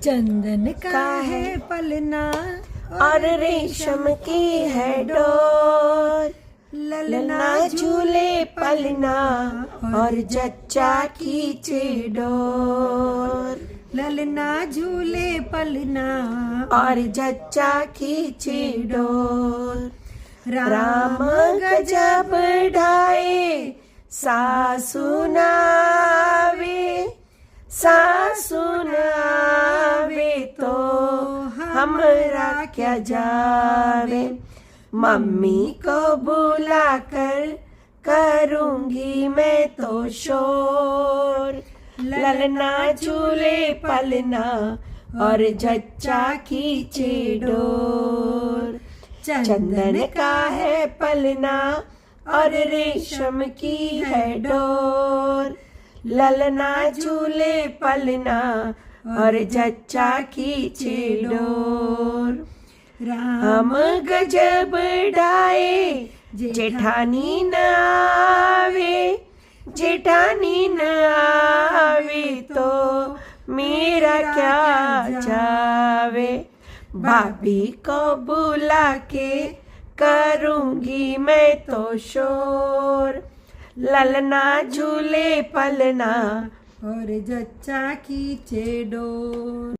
चंदन का है पलना और रेशम की है डोर। ललना झूले पलना और जच्चा खींचे डोर। ललना झूले पलना और जच्चा खींचे डोर। राम गजब ढाए सासु नावे। सासु नावे तो हमरा क्या जावे। मम्मी को बुलाकर करूंगी मैं तो शोर। ललना झूले पलना और जच्चा खींचे डोर। चंदन का है पलना और रेशम की है डोर। ललना झूले पलना और जच्चा खींचे डोर। राम गजब ढाए जेठानी न आवे। जेठानी न आवे तो मेरा क्या जावे। भाभी को बुला के करूंगी मैं तो शोर। ललना झूले पलना और जच्चा खींचे डोर।